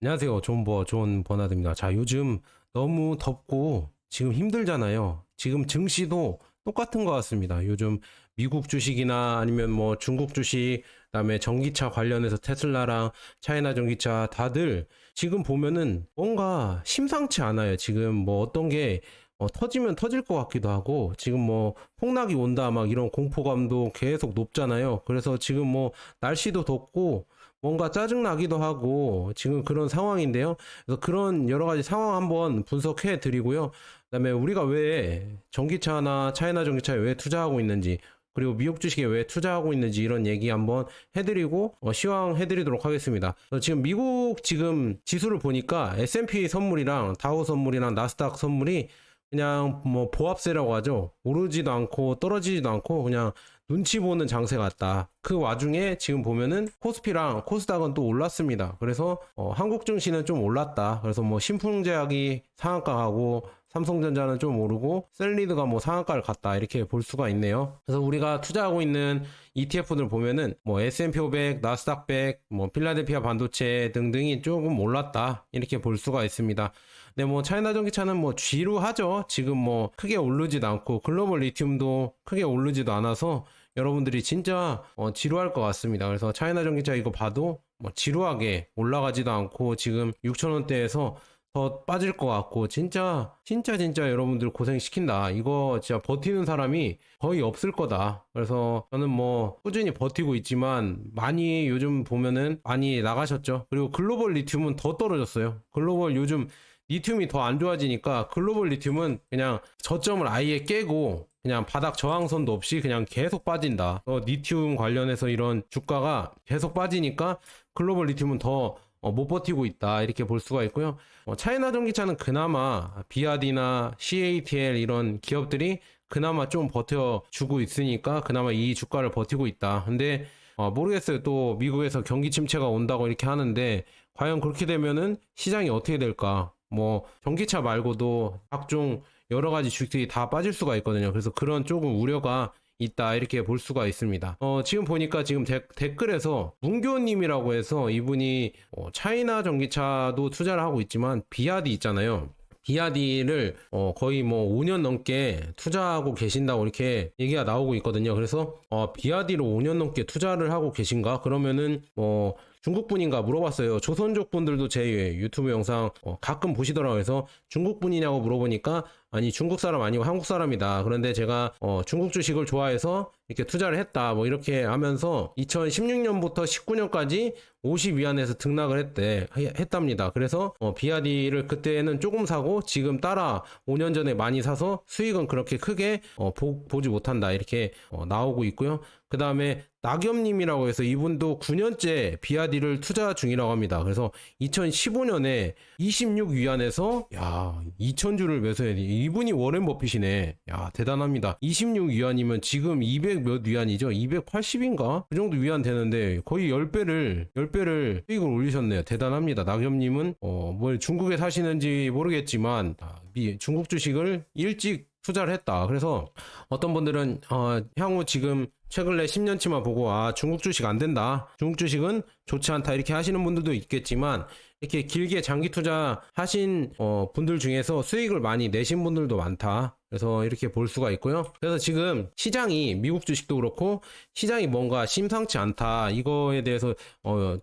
안녕하세요. 존 버나드입니다. 자, 요즘 너무 덥고 지금 힘들잖아요. 지금 증시도 똑같은 것 같습니다. 요즘 미국 주식이나 아니면 뭐 중국 주식, 그다음에 전기차 관련해서 테슬라랑 차이나 전기차 다들 지금 보면은 뭔가 심상치 않아요. 지금 뭐 어떤 게 터지면 터질 것 같기도 하고 지금 뭐 폭락이 온다 막 이런 공포감도 계속 높잖아요. 그래서 지금 뭐 날씨도 덥고 뭔가 짜증나기도 하고 지금 그런 상황인데요. 그래서 그런 여러 가지 상황 한번 분석해 드리고요. 그다음에 우리가 왜 전기차나 차이나 전기차에 왜 투자하고 있는지, 그리고 미국 주식에 왜 투자하고 있는지 이런 얘기 한번 해드리고 시황해드리도록 하겠습니다. 지금 미국 지금 지수를 보니까 S&P 선물이랑 다우 선물이랑 나스닥 선물이 그냥 뭐 보합세라고 하죠. 오르지도 않고 떨어지지도 않고 그냥 눈치 보는 장세 같다. 그 와중에 지금 보면은 코스피랑 코스닥은 또 올랐습니다. 그래서 한국 증시는 좀 올랐다. 그래서 뭐 신풍제약이 상한가 가고 삼성전자는 좀 오르고 셀리드가 뭐 상한가를 갔다 이렇게 볼 수가 있네요. 그래서 우리가 투자하고 있는 ETF들 보면은 뭐 S&P 500, 나스닥 100, 뭐 필라델피아 반도체 등등이 조금 올랐다 이렇게 볼 수가 있습니다. 네, 뭐 차이나 전기차는 뭐 지루하죠. 지금 뭐 크게 오르지도 않고 글로벌 리튬도 크게 오르지도 않아서 여러분들이 진짜 지루할 것 같습니다. 그래서 차이나 전기차 이거 봐도 뭐 지루하게 올라가지도 않고 지금 6,000원대에서 더 빠질 것 같고 진짜 여러분들 고생시킨다. 이거 진짜 버티는 사람이 거의 없을 거다. 그래서 저는 뭐 꾸준히 버티고 있지만 많이 요즘 보면은 많이 나가셨죠. 그리고 글로벌 리튬은 더 떨어졌어요. 글로벌 요즘 리튬이 더 안 좋아지니까 글로벌 리튬은 그냥 저점을 아예 깨고 그냥 바닥 저항선도 없이 그냥 계속 빠진다. 리튬 관련해서 이런 주가가 계속 빠지니까 글로벌 리튬은 더 못 버티고 있다 이렇게 볼 수가 있고요. 차이나 전기차는 그나마 비아디나 CATL 이런 기업들이 그나마 좀 버텨주고 있으니까 그나마 이 주가를 버티고 있다. 근데 모르겠어요. 또 미국에서 경기 침체가 온다고 이렇게 하는데 과연 그렇게 되면은 시장이 어떻게 될까? 뭐 전기차 말고도 각종 여러 가지 주식들이 다 빠질 수가 있거든요. 그래서 그런 조금 우려가 있다 이렇게 볼 수가 있습니다. 지금 보니까 지금 댓글에서 문교님이라고 해서 이분이 차이나 전기차도 투자를 하고 있지만 비아디 있잖아요. 비아디를 거의 뭐 5년 넘게 투자하고 계신다고 이렇게 얘기가 나오고 있거든요. 그래서 비아디로 5년 넘게 투자를 하고 계신가? 그러면은 중국 분인가 물어봤어요. 조선족 분들도 제 유튜브 영상 가끔 보시더라고요. 그래서 중국 분이냐고 물어보니까 아니 중국 사람 아니고 한국 사람이다. 그런데 제가 중국 주식을 좋아해서 이렇게 투자를 했다. 뭐 이렇게 하면서 2016년부터 19년까지 50위안에서 등락을 했답니다. 그래서 비아디를 그때는 조금 사고 지금 따라 5년 전에 많이 사서 수익은 그렇게 크게 보지 못한다. 이렇게 나오고 있고요. 그 다음에 낙엽님이라고 해서 이분도 9년째 비아디를 투자 중이라고 합니다. 그래서 2015년에 26위안에서 야 2,000주를 매수해. 이분이 워렌 버핏이네. 야 대단합니다. 26위안이면 지금 200 몇 위안이죠? 280인가? 그 정도 위안 되는데 거의 10배를 수익을 올리셨네요. 대단합니다. 낙엽님은 뭘 중국에 사시는지 모르겠지만 중국 주식을 일찍 투자를 했다. 그래서 어떤 분들은 향후 지금 최근에 10년치만 보고 중국 주식 안 된다. 중국 주식은 좋지 않다. 이렇게 하시는 분들도 있겠지만 이렇게 길게 장기 투자 하신 분들 중에서 수익을 많이 내신 분들도 많다. 그래서 이렇게 볼 수가 있고요. 그래서 지금 시장이 미국 주식도 그렇고 시장이 뭔가 심상치 않다. 이거에 대해서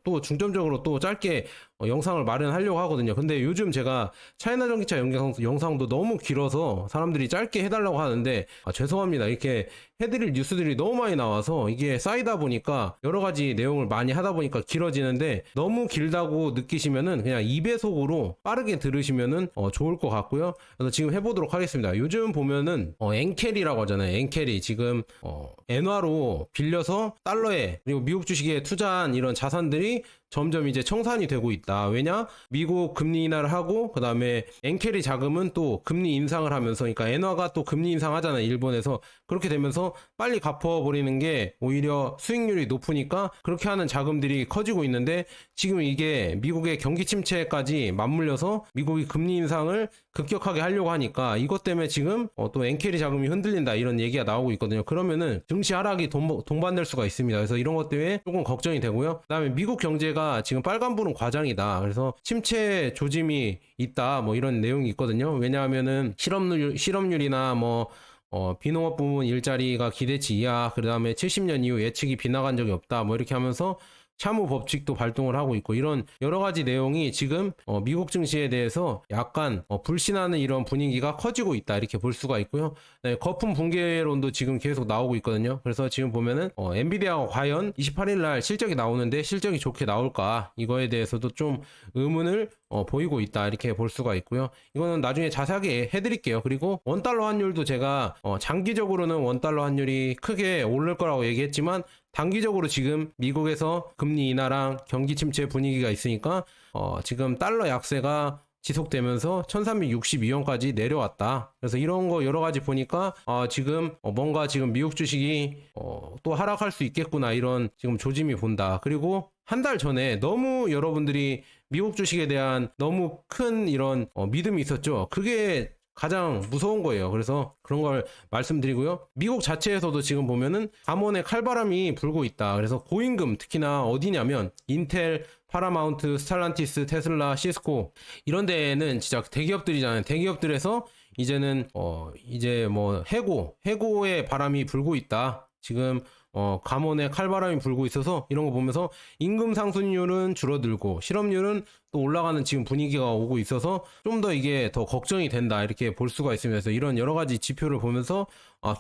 또 중점적으로 또 짧게 영상을 마련하려고 하거든요. 근데 요즘 제가 차이나 전기차 영상도 너무 길어서 사람들이 짧게 해달라고 하는데 죄송합니다. 이렇게 해드릴 뉴스들이 너무 많이 나와서 이게 쌓이다 보니까 여러 가지 내용을 많이 하다 보니까 길어지는데 너무 길다고 느끼시면은 그냥 2배속으로 빠르게 들으시면은 좋을 것 같고요. 그래서 지금 해보도록 하겠습니다. 요즘 보면은 엔캐리라고 하잖아요. 엔캐리 지금 엔화로 빌려서 달러에 그리고 미국 주식에 투자한 이런 자산들이 점점 이제 청산이 되고 있다. 왜냐? 미국 금리 인하를 하고 그 다음에 엔캐리 자금은 또 금리 인상을 하면서 그러니까 엔화가 또 금리 인상하잖아요. 일본에서. 그렇게 되면서 빨리 갚아버리는 게 오히려 수익률이 높으니까 그렇게 하는 자금들이 커지고 있는데 지금 이게 미국의 경기 침체까지 맞물려서 미국이 금리 인상을 급격하게 하려고 하니까 이것 때문에 지금 또 엔캐리 자금이 흔들린다 이런 얘기가 나오고 있거든요. 그러면은 증시 하락이 동반될 수가 있습니다. 그래서 이런 것 때문에 조금 걱정이 되고요. 그 다음에 미국 경제가 침체가 지금 빨간불은 과장이다. 그래서 침체 조짐이 있다. 뭐 이런 내용이 있거든요. 왜냐하면은 실업률이나 뭐 비농업 부문 일자리가 기대치 이하, 그 다음에 70년 이후 예측이 빗나간 적이 없다. 뭐 이렇게 하면서 차무 법칙도 발동을 하고 있고, 이런 여러 가지 내용이 지금 미국 증시에 대해서 약간 불신하는 이런 분위기가 커지고 있다, 이렇게 볼 수가 있고요. 네, 거품 붕괴론도 지금 계속 나오고 있거든요. 그래서 지금 보면은 엔비디아가 과연 28일 날 실적이 나오는데 실적이 좋게 나올까, 이거에 대해서도 좀 의문을 보이고 있다, 이렇게 볼 수가 있고요. 이거는 나중에 자세하게 해드릴게요. 그리고 원달러 환율도 제가 장기적으로는 원달러 환율이 크게 오를 거라고 얘기했지만, 단기적으로 지금 미국에서 금리 인하랑 경기 침체 분위기가 있으니까 지금 달러 약세가 지속되면서 1362원까지 내려왔다. 그래서 이런 거 여러 가지 보니까 지금 뭔가 지금 미국 주식이 또 하락할 수 있겠구나, 이런 지금 조짐이 본다. 그리고 한 달 전에 너무 여러분들이 미국 주식에 대한 너무 큰 이런 믿음이 있었죠. 그게 가장 무서운 거예요. 그래서 그런 걸 말씀드리고요. 미국 자체에서도 지금 보면은 감원의 칼바람이 불고 있다. 그래서 고임금, 특히나 어디냐면 인텔, 파라마운트, 스탈란티스, 테슬라, 시스코, 이런 데는 진짜 대기업들이잖아요. 대기업들에서 이제는 이제 뭐 해고의 바람이 불고 있다. 지금 감원의 칼바람이 불고 있어서 이런 거 보면서 임금 상승률은 줄어들고 실업률은 또 올라가는 지금 분위기가 오고 있어서 좀 더 이게 더 걱정이 된다, 이렇게 볼 수가 있으면서 이런 여러 가지 지표를 보면서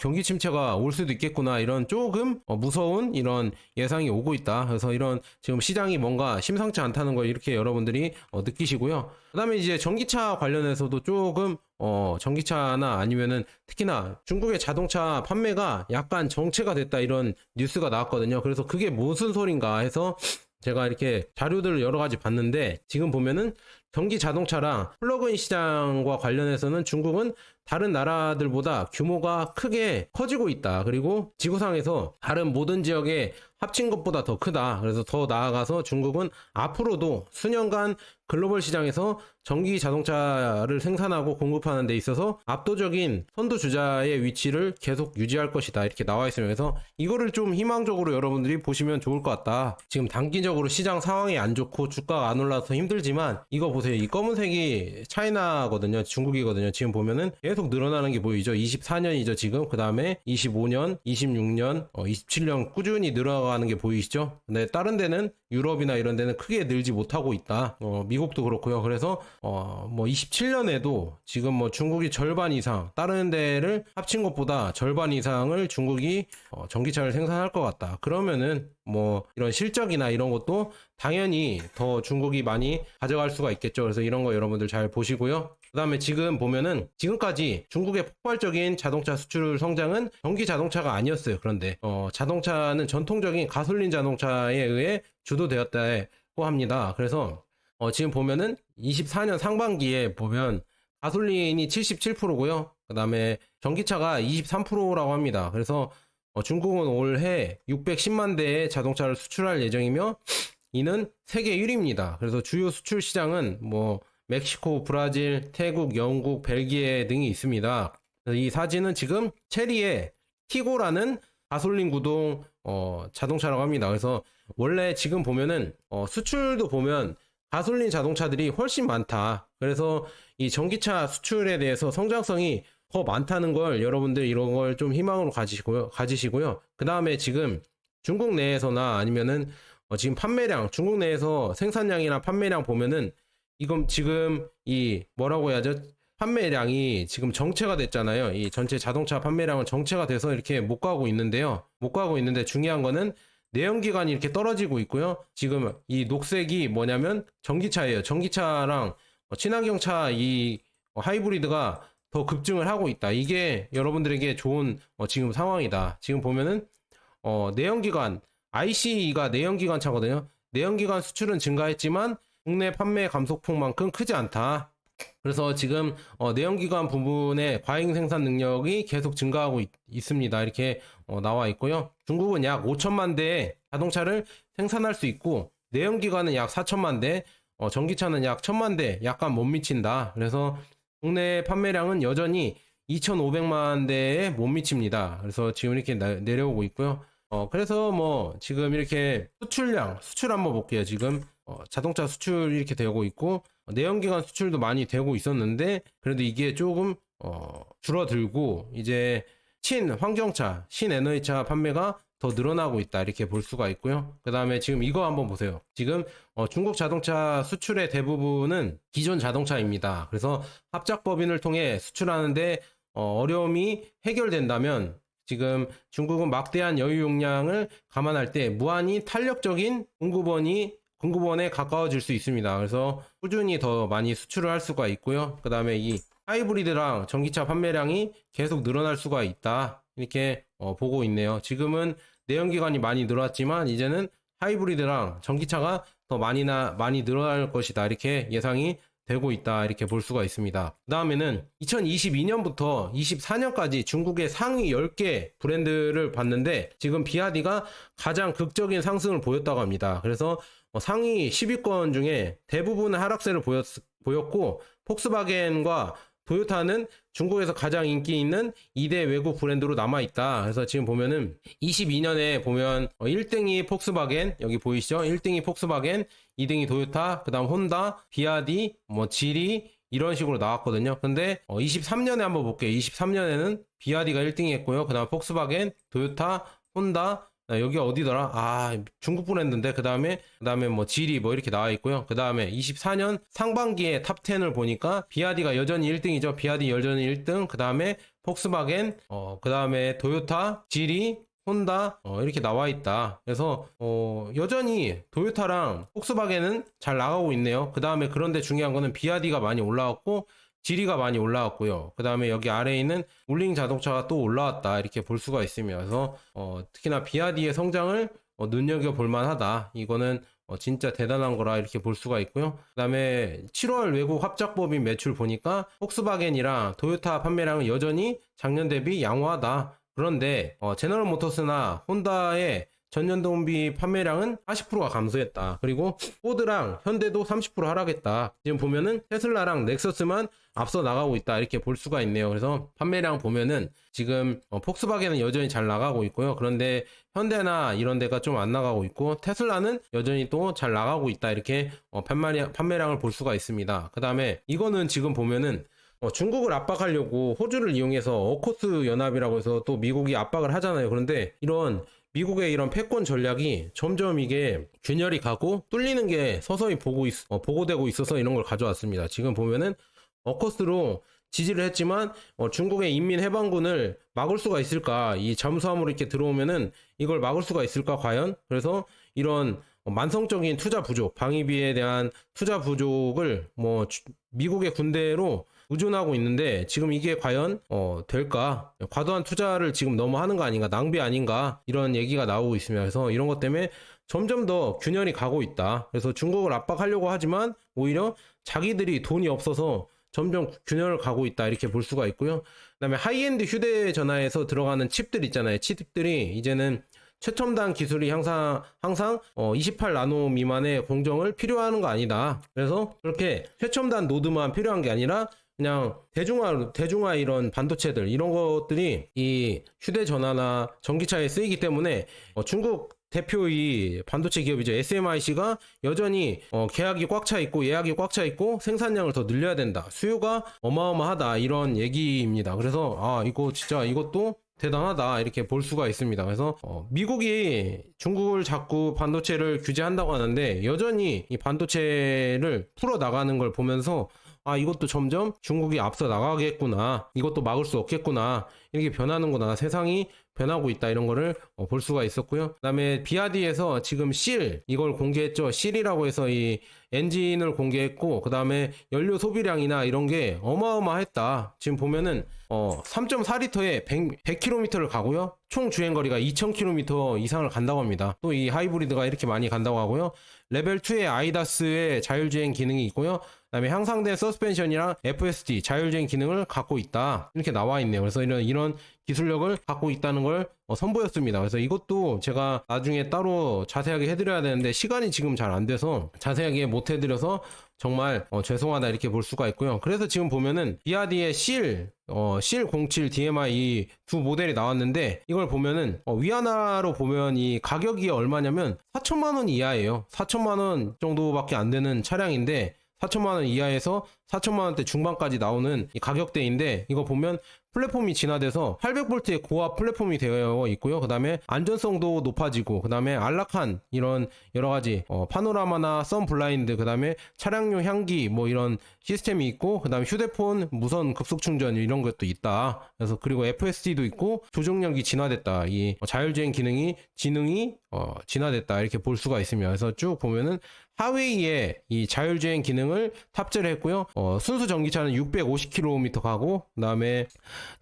경기 침체가 올 수도 있겠구나, 이런 조금 무서운 이런 예상이 오고 있다. 그래서 이런 지금 시장이 뭔가 심상치 않다는 걸 이렇게 여러분들이 느끼시고요. 그 다음에 이제 전기차 관련해서도 조금 전기차나 아니면은 특히나 중국의 자동차 판매가 약간 정체가 됐다, 이런 뉴스가 나왔거든요. 그래서 그게 무슨 소린가 해서 제가 이렇게 자료들을 여러 가지 봤는데, 지금 보면은 전기 자동차랑 플러그인 시장과 관련해서는 중국은 다른 나라들보다 규모가 크게 커지고 있다. 그리고 지구상에서 다른 모든 지역에 합친 것보다 더 크다. 그래서 더 나아가서 중국은 앞으로도 수년간 글로벌 시장에서 전기 자동차를 생산하고 공급하는 데 있어서 압도적인 선두주자의 위치를 계속 유지할 것이다, 이렇게 나와 있습니다. 그래서 이거를 좀 희망적으로 여러분들이 보시면 좋을 것 같다. 지금 단기적으로 시장 상황이 안 좋고 주가가 안 올라서 힘들지만, 이거 보세요. 이 검은색이 차이나거든요. 중국이거든요. 지금 보면은 계속 늘어나는 게 보이죠. 24년이죠 지금. 그 다음에 25년, 26년, 27년 꾸준히 늘어가는 게 보이시죠. 근데 다른 데는 유럽이나 이런 데는 크게 늘지 못하고 있다. 미국도 그렇고요. 그래서 뭐 27년에도 지금 뭐 중국이 절반 이상, 다른 데를 합친 것보다 절반 이상을 중국이 전기차를 생산할 것 같다. 그러면은 뭐 이런 실적이나 이런 것도 당연히 더 중국이 많이 가져갈 수가 있겠죠. 그래서 이런 거 여러분들 잘 보시고요. 그 다음에 지금 보면은 지금까지 중국의 폭발적인 자동차 수출 성장은 전기 자동차가 아니었어요. 그런데 자동차는 전통적인 가솔린 자동차에 의해 주도되었다고 합니다. 그래서 지금 보면은 24년 상반기에 보면 가솔린이 77%고요. 그 다음에 전기차가 23%라고 합니다. 그래서 중국은 올해 610만 대의 자동차를 수출할 예정이며, 이는 세계 1위입니다. 그래서 주요 수출 시장은 뭐 멕시코, 브라질, 태국, 영국, 벨기에 등이 있습니다. 이 사진은 지금 체리의 티고라는 가솔린 구동 자동차라고 합니다. 그래서 원래 지금 보면은 수출도 보면 가솔린 자동차들이 훨씬 많다. 그래서 이 전기차 수출에 대해서 성장성이 더 많다는 걸 여러분들 이런 걸 좀 희망으로 가지시고요. 그 다음에 지금 중국 내에서나 아니면은 지금 판매량, 중국 내에서 생산량이나 판매량 보면은 이건 지금 이 뭐라고 해야죠? 판매량이 지금 정체가 됐잖아요. 이 전체 자동차 판매량은 정체가 돼서 이렇게 못 가고 있는데요. 못 가고 있는데 중요한 거는 내연기관이 이렇게 떨어지고 있고요. 지금 이 녹색이 뭐냐면 전기차예요. 전기차랑 친환경차 이 하이브리드가 더 급증을 하고 있다. 이게 여러분들에게 좋은 지금 상황이다. 지금 보면은 내연기관 ICE가 내연기관 차거든요. 내연기관 수출은 증가했지만 국내 판매 감소폭만큼 크지 않다. 그래서 지금 내연기관 부분의 과잉 생산 능력이 계속 증가하고 있습니다. 이렇게 나와 있고요. 중국은 약 5천만 대의 자동차를 생산할 수 있고, 내연기관은 약 4천만 대, 전기차는 약 1천만 대, 약간 못 미친다. 그래서 국내 판매량은 여전히 2,500만 대에 못 미칩니다. 그래서 지금 이렇게 내려오고 있고요. 그래서 뭐 지금 이렇게 수출 한번 볼게요. 지금 자동차 수출 이렇게 되고 있고 내연기관 수출도 많이 되고 있었는데 그래도 이게 조금 줄어들고 이제 친환경차, 신에너지차 판매가 더 늘어나고 있다 이렇게 볼 수가 있고요. 그 다음에 지금 이거 한번 보세요. 지금 중국 자동차 수출의 대부분은 기존 자동차입니다. 그래서 합작법인을 통해 수출하는데 어려움이 해결된다면 지금 중국은 막대한 여유 용량을 감안할 때 무한히 탄력적인 공급원에 가까워질 수 있습니다. 그래서 꾸준히 더 많이 수출을 할 수가 있고요. 그 다음에 이 하이브리드랑 전기차 판매량이 계속 늘어날 수가 있다. 이렇게 보고 있네요. 지금은 내연기관이 많이 늘어났지만 이제는 하이브리드랑 전기차가 더 많이 늘어날 것이다. 이렇게 예상이 되고 있다. 이렇게 볼 수가 있습니다. 그 다음에는 2022년부터 24년까지 중국의 상위 10개 브랜드를 봤는데 지금 비아디가 가장 극적인 상승을 보였다고 합니다. 그래서 상위 10위권 중에 대부분의 하락세를 보였고 폭스바겐과 도요타는 중국에서 가장 인기 있는 2대 외국 브랜드로 남아있다. 그래서 지금 보면은 22년에 보면 1등이 폭스바겐, 여기 보이시죠? 1등이 폭스바겐, 2등이 도요타, 그 다음 혼다, 비아디, 지리, 이런 식으로 나왔거든요. 근데 23년에 한번 볼게요. 23년에는 비아디가 1등이 했고요. 그 다음 폭스바겐, 도요타, 혼다, 여기 어디더라? 중국 브랜드인데 그 다음에 지리 이렇게 나와 있고요. 그 다음에 24년 상반기에 탑 10을 보니까 비아디가 여전히 1등이죠. 비아디 여전히 1등. 그 다음에 폭스바겐, 그 다음에 도요타, 지리, 혼다 이렇게 나와 있다. 그래서 여전히 도요타랑 폭스바겐은 잘 나가고 있네요. 그 다음에 그런데 중요한 거는 비아디가 많이 올라왔고 지리가 많이 올라왔고요. 그 다음에 여기 아래에 있는 울링 자동차가 또 올라왔다. 이렇게 볼 수가 있습니다. 그래서 특히나 비아디의 성장을 눈여겨볼 만하다. 이거는 진짜 대단한 거라 이렇게 볼 수가 있고요. 그 다음에 7월 외국 합작법인 매출 보니까 폭스바겐이랑 도요타 판매량은 여전히 작년 대비 양호하다. 그런데 제너럴 모터스나 혼다의 전년동비 판매량은 40%가 감소했다. 그리고 포드랑 현대도 30% 하락했다. 지금 보면은 테슬라랑 넥서스만 앞서 나가고 있다. 이렇게 볼 수가 있네요. 그래서 판매량 보면은 지금 폭스바겐은 여전히 잘 나가고 있고요. 그런데 현대나 이런 데가 좀 안 나가고 있고 테슬라는 여전히 또 잘 나가고 있다. 이렇게 판매량을 볼 수가 있습니다. 그 다음에 이거는 지금 보면은 중국을 압박하려고 호주를 이용해서 어코스 연합이라고 해서 또 미국이 압박을 하잖아요. 그런데 이런 미국의 이런 패권 전략이 점점 이게 균열이 가고 뚫리는 게 서서히 보고되고 있어서 이런 걸 가져왔습니다. 지금 보면은 어커스로 지지를 했지만 중국의 인민해방군을 막을 수가 있을까? 이 잠수함으로 이렇게 들어오면은 이걸 막을 수가 있을까 과연? 그래서 이런 만성적인 투자 부족, 방위비에 대한 투자 부족을 미국의 군대로 의존하고 있는데 지금 이게 과연 될까? 과도한 투자를 지금 너무 하는 거 아닌가? 낭비 아닌가? 이런 얘기가 나오고 있습니다. 그래서 이런 것 때문에 점점 더 균열이 가고 있다. 그래서 중국을 압박하려고 하지만 오히려 자기들이 돈이 없어서 점점 균열을 가고 있다. 이렇게 볼 수가 있고요. 그다음에 하이엔드 휴대전화에서 들어가는 칩들 있잖아요. 칩들이 이제는 최첨단 기술이 항상 28나노 미만의 공정을 필요하는 거 아니다. 그래서 그렇게 최첨단 노드만 필요한 게 아니라 그냥 대중화 이런 반도체들 이런 것들이 이 휴대전화나 전기차에 쓰이기 때문에 중국 대표의 반도체 기업이죠. SMIC가 여전히 계약이 꽉 차 있고 예약이 꽉 차 있고 생산량을 더 늘려야 된다. 수요가 어마어마하다 이런 얘기입니다. 그래서 이거 진짜 이것도 대단하다 이렇게 볼 수가 있습니다. 그래서 미국이 중국을 자꾸 반도체를 규제한다고 하는데 여전히 이 반도체를 풀어 나가는 걸 보면서 이것도 점점 중국이 앞서 나가겠구나. 이것도 막을 수 없겠구나. 이렇게 변하는구나. 세상이 변하고 있다. 이런 거를 볼 수가 있었고요. 그 다음에 비아디에서 지금 이걸 공개했죠. 실이라고 해서 이 엔진을 공개했고 그 다음에 연료 소비량이나 이런 게 어마어마했다. 지금 보면은 3.4리터에 100km를 가고요. 총 주행거리가 2000km 이상을 간다고 합니다. 또 이 하이브리드가 이렇게 많이 간다고 하고요. 레벨 2의 아이다스의 자율주행 기능이 있고요. 그다음에 향상된 서스펜션이랑 FSD 자율주행 기능을 갖고 있다. 이렇게 나와 있네요. 그래서 이런 기술력을 갖고 있다는 걸 선보였습니다. 그래서 이것도 제가 나중에 따로 자세하게 해드려야 되는데 시간이 지금 잘 안 돼서 자세하게 못 해드려서 정말 죄송하다 이렇게 볼 수가 있고요. 그래서 지금 보면은 비아디의 CIL 07 DMI 이 두 모델이 나왔는데 이걸 보면은 위안화로 보면 이 가격이 얼마냐면 4천만 원 이하예요. 4천만 원 정도밖에 안 되는 차량인데 4천만 원 이하에서 4천만 원대 중반까지 나오는 이 가격대인데 이거 보면 플랫폼이 진화돼서 800V의 고압 플랫폼이 되어 있고요. 그 다음에 안전성도 높아지고 그 다음에 안락한 이런 여러가지 파노라마나 선 블라인드 그 다음에 차량용 향기 뭐 이런 시스템이 있고 그 다음에 휴대폰 무선 급속 충전 이런 것도 있다. 그래서 그리고 FSD도 있고 조종력이 진화됐다. 이 자율주행 기능이 진화됐다 이렇게 볼 수가 있습니다. 그래서 쭉 보면은 하웨이에 이 자율주행 기능을 탑재를 했고요. 순수 전기차는 650km 가고 그 다음에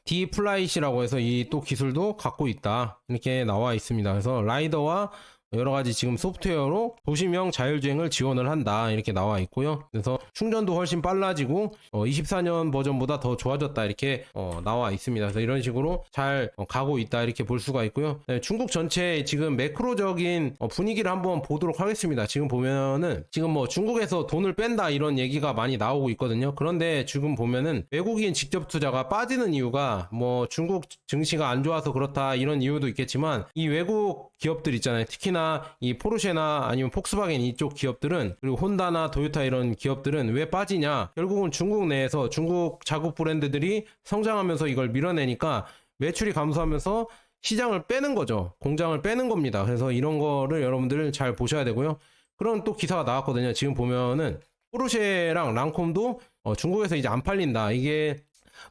D-플라잇이라고 해서 이 또 기술도 갖고 있다 이렇게 나와 있습니다. 그래서 라이더와 여러가지 지금 소프트웨어로 도시명 자율주행을 지원을 한다 이렇게 나와 있고요. 그래서 충전도 훨씬 빨라지고 24년 버전보다 더 좋아졌다 이렇게 나와 있습니다. 그래서 이런 식으로 잘 가고 있다 이렇게 볼 수가 있고요. 네, 중국 전체 지금 매크로적인 분위기를 한번 보도록 하겠습니다. 지금 보면은 지금 뭐 중국에서 돈을 뺀다 이런 얘기가 많이 나오고 있거든요. 그런데 지금 보면은 외국인 직접 투자가 빠지는 이유가 뭐 중국 증시가 안 좋아서 그렇다 이런 이유도 있겠지만 이 외국 기업들 있잖아요. 특히나 이 포르쉐나 아니면 폭스바겐 이쪽 기업들은 그리고 혼다나 도요타 이런 기업들은 왜 빠지냐? 결국은 중국 내에서 중국 자국 브랜드들이 성장하면서 이걸 밀어내니까 매출이 감소하면서 시장을 빼는 거죠. 공장을 빼는 겁니다. 그래서 이런 거를 여러분들 잘 보셔야 되고요. 그런 또 기사가 나왔거든요. 지금 보면은 포르쉐랑 랑콤도 중국에서 이제 안 팔린다. 이게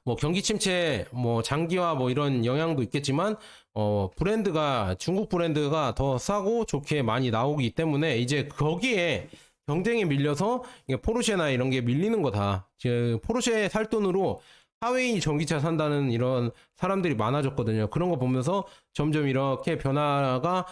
뭐 경기 침체, 뭐 장기화 뭐 이런 영향도 있겠지만 브랜드가 중국 브랜드가 더 싸고 좋게 많이 나오기 때문에 이제 거기에 경쟁에 밀려서 이게 포르쉐나 이런 게 밀리는 거다. 지금 포르쉐 살 돈으로 하웨이 전기차 산다는 이런 사람들이 많아졌거든요. 그런 거 보면서 점점 이렇게 변화가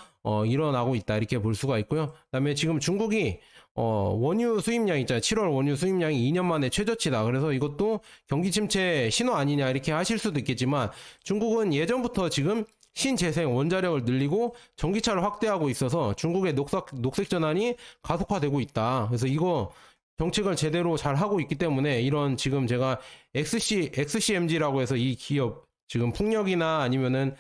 일어나고 있다 이렇게 볼 수가 있고요. 그다음에 지금 중국이 원유 수입량 있잖아요. 7월 원유 수입량이 2년 만에 최저치다. 그래서 이것도 경기 침체 신호 아니냐 이렇게 하실 수도 있겠지만 중국은 예전부터 지금 신재생 원자력을 늘리고 전기차를 확대하고 있어서 중국의 녹색 전환이 가속화되고 있다. 그래서 이거 정책을 제대로 잘 하고 있기 때문에 이런 지금 제가 XCMG라고 해서 이 기업 지금 풍력이나 아니면은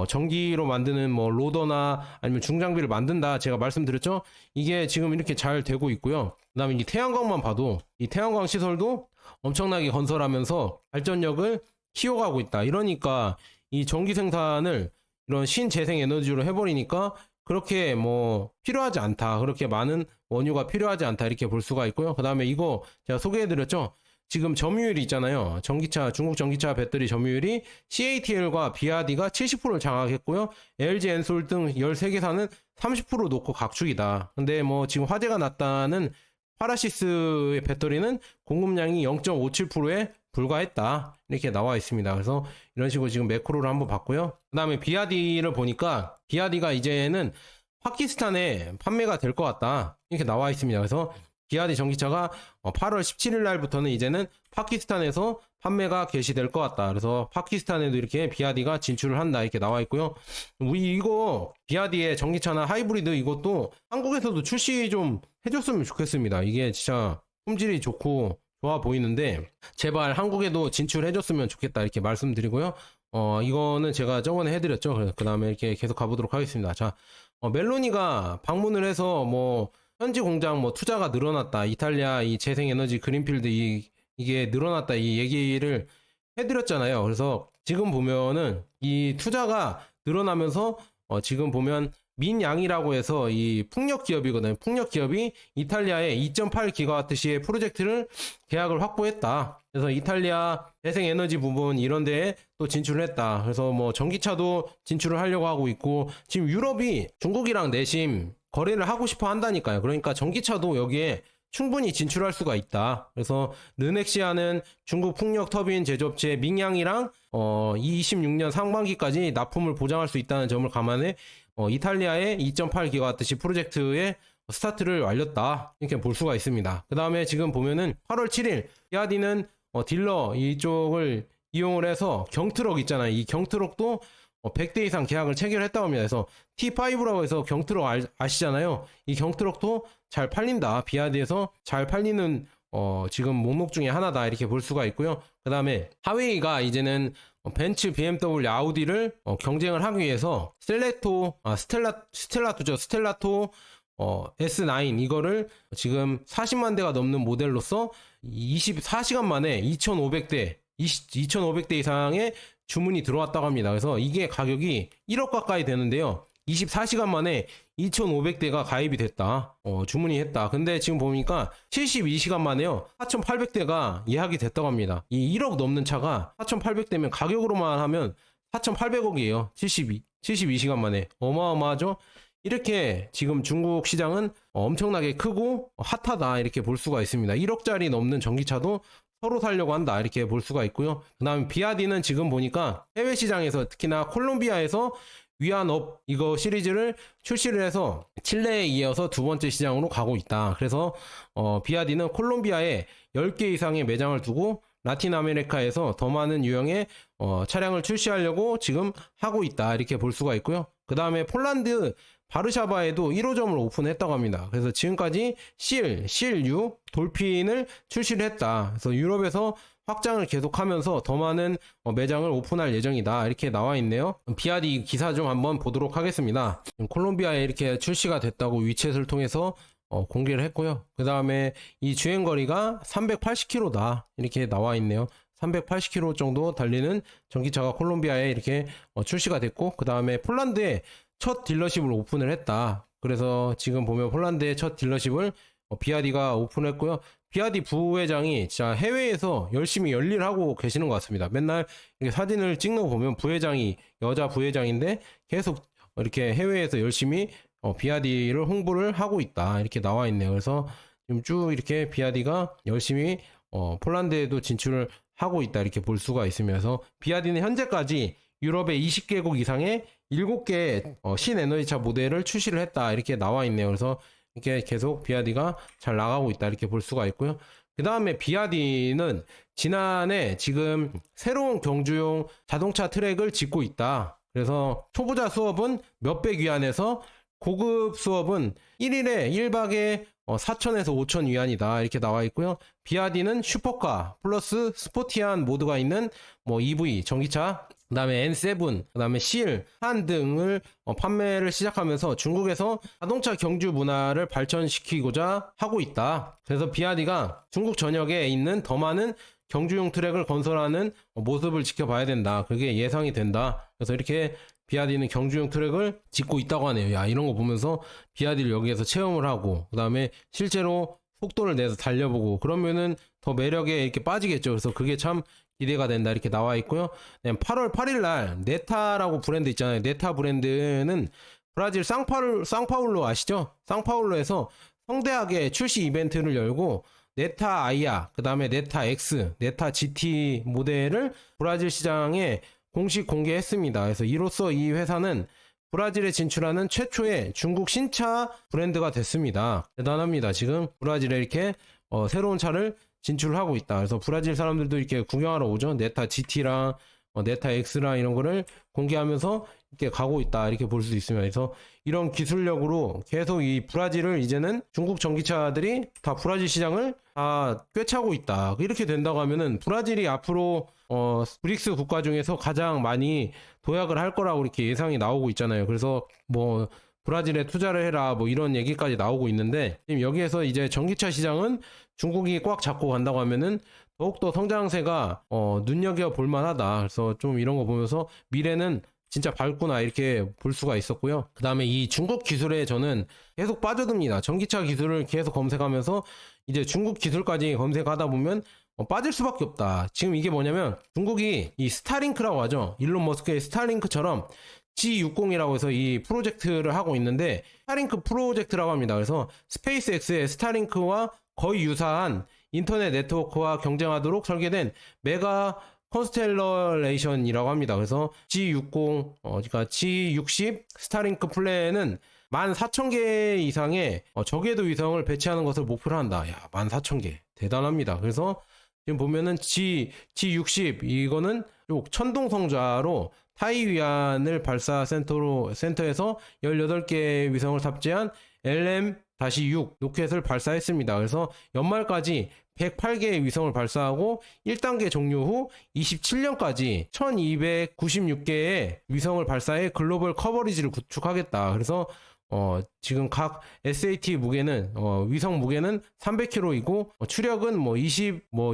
전기로 만드는 뭐 로더나 아니면 중장비를 만든다 제가 말씀드렸죠. 이게 지금 이렇게 잘 되고 있고요. 그다음에 이 태양광만 봐도 이 태양광 시설도 엄청나게 건설하면서 발전력을 키워가고 있다. 이러니까 이 전기 생산을 이런 신재생 에너지로 해버리니까 그렇게 뭐 필요하지 않다. 그렇게 많은 원유가 필요하지 않다. 이렇게 볼 수가 있고요. 그 다음에 이거 제가 소개해드렸죠. 지금 점유율이 있잖아요. 중국 전기차 배터리 점유율이 CATL과 비아디가 70%를 장악했고요. LG 엔솔 등 13개사는 30% 놓고 각축이다. 근데 뭐 지금 화재가 났다는 파라시스의 배터리는 공급량이 0.57%에 불과했다. 이렇게 나와 있습니다. 그래서 이런 식으로 지금 매크로를 한번 봤고요. 그 다음에 비아디를 보니까 비아디가 이제는 파키스탄에 판매가 될 것 같다. 이렇게 나와 있습니다. 그래서 비아디 전기차가 8월 17일 날부터는 이제는 파키스탄에서 판매가 개시될 것 같다. 그래서 파키스탄에도 이렇게 비아디가 진출을 한다. 이렇게 나와 있고요. 이거 비아디의 전기차나 하이브리드 이것도 한국에서도 출시 좀 해줬으면 좋겠습니다. 이게 진짜 품질이 좋고 좋아 보이는데 제발 한국에도 진출해줬으면 좋겠다 이렇게 말씀드리고요. 이거는 제가 저번에 해드렸죠. 그래서 그 다음에 이렇게 계속 가보도록 하겠습니다. 자, 멜로니가 방문을 해서 뭐 현지 공장 뭐 투자가 늘어났다. 이탈리아 이 재생에너지 그린필드 이게 늘어났다. 이 얘기를 해드렸잖아요. 그래서 지금 보면은 이 투자가 늘어나면서 지금 보면 민양이라고 해서 이 풍력 기업이거든요. 풍력 기업이 이탈리아에 2.8기가와트시의 프로젝트를 계약을 확보했다. 그래서 이탈리아 재생에너지 부분 이런 데에 또 진출을 했다. 그래서 뭐 전기차도 진출을 하려고 하고 있고 지금 유럽이 중국이랑 내심 거래를 하고 싶어 한다니까요. 그러니까 전기차도 여기에 충분히 진출할 수가 있다. 그래서 르넥시아는 중국 풍력 터빈 제조업체 민양이랑 26년 상반기까지 납품을 보장할 수 있다는 점을 감안해 이탈리아의 2.8기가와트시 프로젝트의 스타트를 알렸다. 이렇게 볼 수가 있습니다. 그 다음에 지금 보면은 8월 7일 비아디는 딜러 이쪽을 이용을 해서 경트럭 있잖아요. 이 경트럭도 100대 이상 계약을 체결했다고 합니다. 그래서 T5라고 해서 경트럭 아시잖아요. 이 경트럭도 잘 팔린다. 비아디에서 잘 팔리는 지금 목록 중에 하나다. 이렇게 볼 수가 있고요. 그 다음에 하웨이가 이제는 벤츠, BMW, 아우디를 경쟁을 하기 위해서 스텔라토죠. 스텔라토 S9 이거를 지금 40만 대가 넘는 모델로서 24시간 만에 2,500대 이상의 주문이 들어왔다고 합니다. 그래서 이게 가격이 1억 가까이 되는데요. 24시간 만에 2,500대가 가입이 됐다. 주문이 했다. 근데 지금 보니까 72시간 만에요. 4,800대가 예약이 됐다고 합니다. 이 1억 넘는 차가 4,800대면 가격으로만 하면 4,800억이에요. 72시간 만에. 어마어마하죠? 이렇게 지금 중국 시장은 엄청나게 크고 핫하다. 이렇게 볼 수가 있습니다. 1억짜리 넘는 전기차도 서로 살려고 한다. 이렇게 볼 수가 있고요. 그 다음에 비아디는 지금 보니까 해외 시장에서 특히나 콜롬비아에서 위안업 이거 시리즈를 출시를 해서 칠레에 이어서 두 번째 시장으로 가고 있다. 그래서 비아디는 콜롬비아에 10개 이상의 매장을 두고 라틴 아메리카에서 더 많은 유형의 차량을 출시하려고 지금 하고 있다. 이렇게 볼 수가 있고요. 그 다음에 폴란드 바르샤바에도 1호점을 오픈했다고 합니다. 그래서 지금까지 CL6 돌핀을 출시를 했다. 그래서 유럽에서 확장을 계속하면서 더 많은 매장을 오픈할 예정이다. 이렇게 나와 있네요. 비아디 기사 좀 한번 보도록 하겠습니다. 콜롬비아에 이렇게 출시가 됐다고 위챗을 통해서 공개를 했고요. 그 다음에 이 주행거리가 380km다. 이렇게 나와 있네요. 380km 정도 달리는 전기차가 콜롬비아에 이렇게 출시가 됐고, 그 다음에 폴란드에 첫 딜러십을 오픈을 했다. 그래서 지금 보면 폴란드의 첫 딜러십을 비아디가 오픈했고요. 비아디 부회장이 진짜 해외에서 열심히 열일을 하고 계시는 것 같습니다. 맨날 이렇게 사진을 찍는 거 보면 부회장이 여자 부회장인데 계속 이렇게 해외에서 열심히 비아디를 홍보를 하고 있다. 이렇게 나와 있네요. 그래서 지금 쭉 이렇게 비아디가 열심히 폴란드에도 진출을 하고 있다. 이렇게 볼 수가 있으면서 비아디는 현재까지 유럽의 20개국 이상의 7개 신에너지차 모델을 출시를 했다. 이렇게 나와 있네요. 그래서 이렇게 계속 비아디가 잘 나가고 있다. 이렇게 볼 수가 있고요. 그 다음에 비아디는 지난해 지금 새로운 경주용 자동차 트랙을 짓고 있다. 그래서 초보자 수업은 몇백 위안에서 고급 수업은 1일에 1박에 4,000에서 5,000 위안이다. 이렇게 나와 있고요. 비아디는 슈퍼카 플러스 스포티한 모드가 있는 EV 전기차, 그 다음에 N7, 그 다음에 CL, 한 등을 판매를 시작하면서 중국에서 자동차 경주 문화를 발전시키고자 하고 있다. 그래서 비아디가 중국 전역에 있는 더 많은 경주용 트랙을 건설하는 모습을 지켜봐야 된다. 그게 예상이 된다. 그래서 이렇게 비아디는 경주용 트랙을 짓고 있다고 하네요. 야, 이런 거 보면서 비아디를 여기에서 체험을 하고, 그 다음에 실제로 속도를 내서 달려보고, 그러면은 더 매력에 이렇게 빠지겠죠. 그래서 그게 참 기대가 된다. 이렇게 나와 있고요. 8월 8일 날 네타라고 브랜드 있잖아요. 네타 브랜드는 브라질 상파울로 아시죠? 상파울로에서 성대하게 출시 이벤트를 열고 네타 아이아, 그 다음에 네타 X, 네타 GT 모델을 브라질 시장에 공식 공개했습니다. 그래서 이로써 이 회사는 브라질에 진출하는 최초의 중국 신차 브랜드가 됐습니다. 대단합니다. 지금 브라질에 이렇게 새로운 차를 진출하고 있다. 그래서 브라질 사람들도 이렇게 구경하러 오죠. 네타 GT랑 네타 X랑 이런 거를 공개하면서 이렇게 가고 있다. 이렇게 볼 수 있습니다. 그래서 이런 기술력으로 계속 이 브라질을 이제는 중국 전기차들이 다 브라질 시장을 다 꿰차고 있다. 이렇게 된다고 하면은 브라질이 앞으로 브릭스 국가 중에서 가장 많이 도약을 할 거라고 이렇게 예상이 나오고 있잖아요. 그래서 브라질에 투자를 해라 이런 얘기까지 나오고 있는데, 지금 여기에서 이제 전기차 시장은 중국이 꽉 잡고 간다고 하면은 더욱더 성장세가 눈여겨볼 만하다. 그래서 좀 이런 거 보면서 미래는 진짜 밝구나 이렇게 볼 수가 있었고요. 그 다음에 이 중국 기술에 저는 계속 빠져듭니다. 전기차 기술을 계속 검색하면서 이제 중국 기술까지 검색하다 보면 빠질 수밖에 없다. 지금 이게 뭐냐면 중국이 이 스타링크라고 하죠. 일론 머스크의 스타링크처럼 G60이라고 해서 이 프로젝트를 하고 있는데, 스타링크 프로젝트라고 합니다. 그래서 스페이스X의 스타링크와 거의 유사한 인터넷 네트워크와 경쟁하도록 설계된 메가 컨스텔러레이션이라고 합니다. 그래서 G60, 그러니까 G60 스타링크 플랜은 14,000개 이상의 저궤도 위성을 배치하는 것을 목표로 한다. 야, 14,000개. 대단합니다. 그래서 지금 보면은 G60 이거는 쭉 천둥 성자로 타이위안을 발사 센터에서 18개 위성을 탑재한 LM-6 로켓을 발사했습니다. 그래서 연말까지 108개의 위성을 발사하고 1단계 종료 후 27년까지 1296개의 위성을 발사해 글로벌 커버리지를 구축하겠다. 그래서 지금 각 SAT 무게는 위성 무게는 300kg이고 추력은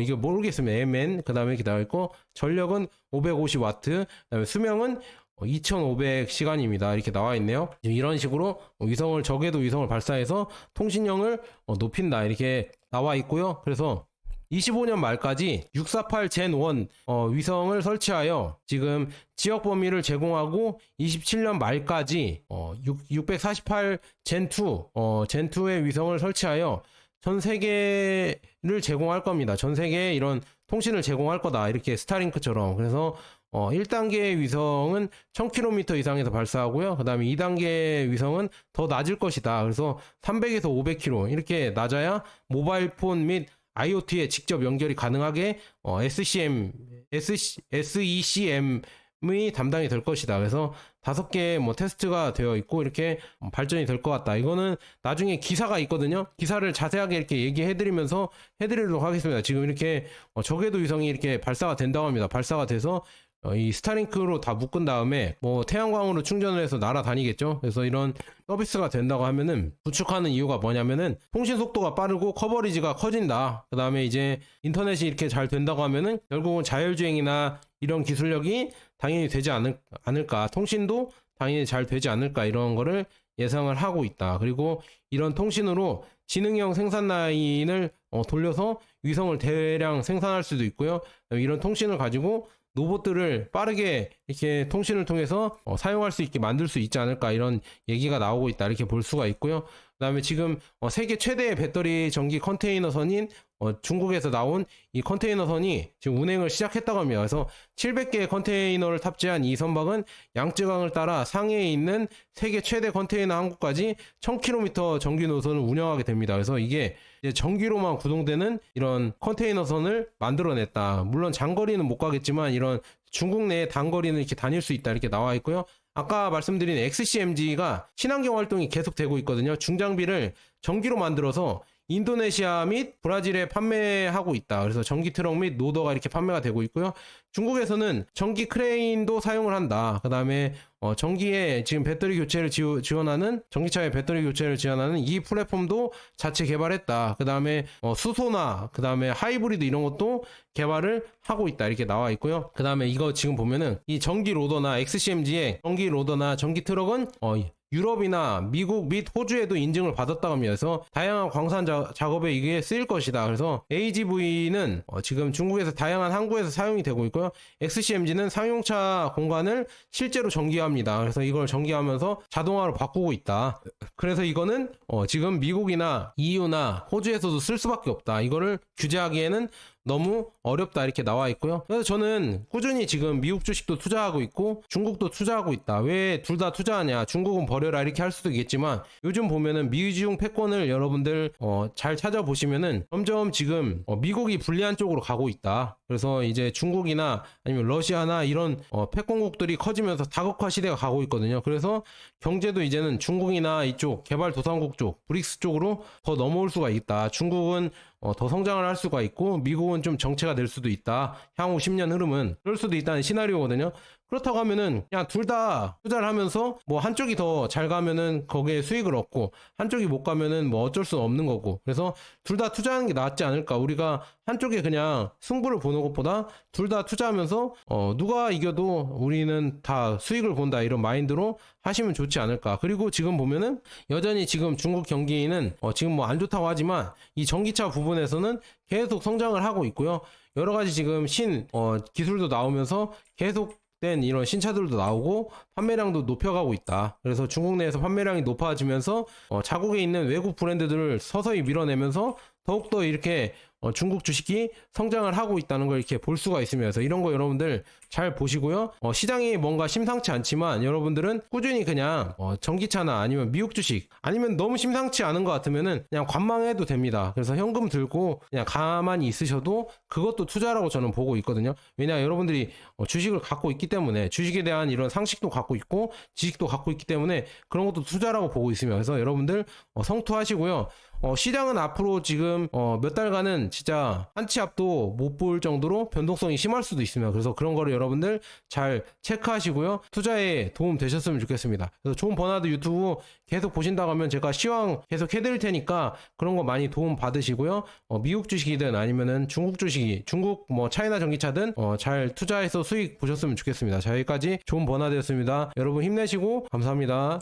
이게 모르겠습니다. MN 그다음에 기다려 있고 전력은 550W 그다음에 수명은 2500시간입니다. 이렇게 나와 있네요. 이런 식으로 적외도 위성을 발사해서 통신력을 높인다. 이렇게 나와 있고요. 그래서 25년 말까지 648 젠1 위성을 설치하여 지금 지역 범위를 제공하고 27년 말까지 648 젠2 젠2의 위성을 설치하여 전 세계를 제공할 겁니다. 전 세계에 이런 통신을 제공할 거다. 이렇게 스타링크처럼. 그래서 1단계 위성은 1000km 이상에서 발사하고요. 그 다음에 2단계 위성은 더 낮을 것이다. 그래서 300에서 500km 이렇게 낮아야 모바일 폰 및 IoT에 직접 연결이 가능하게 SECM이 담당이 될 것이다. 그래서 5개 테스트가 되어 있고 이렇게 발전이 될 것 같다. 이거는 나중에 기사가 있거든요. 기사를 자세하게 이렇게 얘기해드리면서 해드리도록 하겠습니다. 지금 이렇게 적외도 위성이 이렇게 발사가 된다고 합니다. 발사가 돼서 이 스타링크로 다 묶은 다음에 태양광으로 충전을 해서 날아다니겠죠. 그래서 이런 서비스가 된다고 하면은 구축하는 이유가 뭐냐면은 통신 속도가 빠르고 커버리지가 커진다. 그 다음에 이제 인터넷이 이렇게 잘 된다고 하면은 결국은 자율주행이나 이런 기술력이 당연히 되지 않을까. 통신도 당연히 잘 되지 않을까. 이런 거를 예상을 하고 있다. 그리고 이런 통신으로 지능형 생산 라인을 돌려서 위성을 대량 생산할 수도 있고요. 이런 통신을 가지고 로봇들을 빠르게 이렇게 통신을 통해서 사용할 수 있게 만들 수 있지 않을까 이런 얘기가 나오고 있다 이렇게 볼 수가 있고요. 그 다음에 지금 세계 최대의 배터리 전기 컨테이너선인 중국에서 나온 이 컨테이너선이 지금 운행을 시작했다고 합니다. 그래서 700개의 컨테이너를 탑재한 이 선박은 양쯔강을 따라 상해에 있는 세계 최대 컨테이너 항구까지 1000km 전기 노선을 운영하게 됩니다. 그래서 이게 이제 전기로만 구동되는 이런 컨테이너선을 만들어냈다. 물론 장거리는 못 가겠지만 이런 중국 내의 단거리는 이렇게 다닐 수 있다 이렇게 나와 있고요. 아까 말씀드린 XCMG가 친환경 활동이 계속되고 있거든요. 중장비를 전기로 만들어서 인도네시아 및 브라질에 판매하고 있다. 그래서 전기 트럭 및 로더가 이렇게 판매가 되고 있고요. 중국에서는 전기 크레인도 사용을 한다. 그 다음에 전기에 지금 배터리 교체를 지원하는 전기차의 배터리 교체를 지원하는 이 플랫폼도 자체 개발했다. 그 다음에 수소나 그 다음에 하이브리드 이런 것도 개발을 하고 있다. 이렇게 나와 있고요. 그 다음에 이거 지금 보면은 이 전기 로더나 XCMG의 전기 로더나 전기 트럭은 유럽이나 미국 및 호주에도 인증을 받았다고 합니다. 그래서 다양한 광산 작업에 이게 쓰일 것이다. 그래서 AGV는 지금 중국에서 다양한 항구에서 사용이 되고 있고요. XCMG는 상용차 공간을 실제로 전기합니다. 그래서 이걸 전기하면서 자동화로 바꾸고 있다. 그래서 이거는 지금 미국이나 EU나 호주에서도 쓸 수밖에 없다. 이거를 규제하기에는 너무 어렵다 이렇게 나와 있고요. 그래서 저는 꾸준히 지금 미국 주식도 투자하고 있고 중국도 투자하고 있다. 왜 둘 다 투자하냐? 중국은 버려라 이렇게 할 수도 있겠지만 요즘 보면은 미중 패권을 여러분들 잘 찾아보시면은 점점 지금 미국이 불리한 쪽으로 가고 있다. 그래서 이제 중국이나 아니면 러시아나 이런 패권국들이 커지면서 다극화 시대가 가고 있거든요. 그래서 경제도 이제는 중국이나 이쪽 개발도상국 쪽 브릭스 쪽으로 더 넘어올 수가 있다. 중국은 더 성장을 할 수가 있고 미국은 좀 정체가 될 수도 있다. 향후 10년 흐름은 그럴 수도 있다는 시나리오거든요. 그렇다고 하면은 그냥 둘 다 투자를 하면서 뭐 한쪽이 더 잘 가면은 거기에 수익을 얻고 한쪽이 못 가면은 뭐 어쩔 수 없는 거고. 그래서 둘 다 투자하는 게 낫지 않을까. 우리가 한쪽에 그냥 승부를 보는 것보다 둘 다 투자하면서 누가 이겨도 우리는 다 수익을 본다 이런 마인드로 하시면 좋지 않을까. 그리고 지금 보면은 여전히 지금 중국 경기는 지금 뭐 안 좋다고 하지만 이 전기차 부분에서는 계속 성장을 하고 있고요. 여러 가지 지금 기술도 나오면서 계속 된 이런 신차들도 나오고 판매량도 높여가고 있다. 그래서 중국 내에서 판매량이 높아지면서 자국에 있는 외국 브랜드들을 서서히 밀어내면서 더욱더 이렇게 중국 주식이 성장을 하고 있다는 걸 이렇게 볼 수가 있습니다. 그래서 이런 거 여러분들 잘 보시고요. 시장이 뭔가 심상치 않지만 여러분들은 꾸준히 그냥 전기차나 아니면 미국 주식 아니면 너무 심상치 않은 것 같으면은 그냥 관망해도 됩니다. 그래서 현금 들고 그냥 가만히 있으셔도 그것도 투자라고 저는 보고 있거든요. 왜냐 여러분들이 주식을 갖고 있기 때문에 주식에 대한 이런 상식도 갖고 있고 지식도 갖고 있기 때문에 그런 것도 투자라고 보고 있습니다. 그래서 여러분들 성투하시고요. 시장은 앞으로 지금 몇 달간은 진짜 한 치 앞도 못 볼 정도로 변동성이 심할 수도 있습니다. 그래서 그런 거를 여러분들 잘 체크하시고요. 투자에 도움 되셨으면 좋겠습니다. 그래서 좋은 버나드 유튜브 계속 보신다고 하면 제가 시황 계속 해드릴 테니까 그런 거 많이 도움 받으시고요. 미국 주식이든 아니면은 중국 주식이 중국 뭐 차이나 전기차든 잘 투자해서 수익 보셨으면 좋겠습니다. 자, 여기까지 좋은 버나드였습니다. 여러분 힘내시고 감사합니다.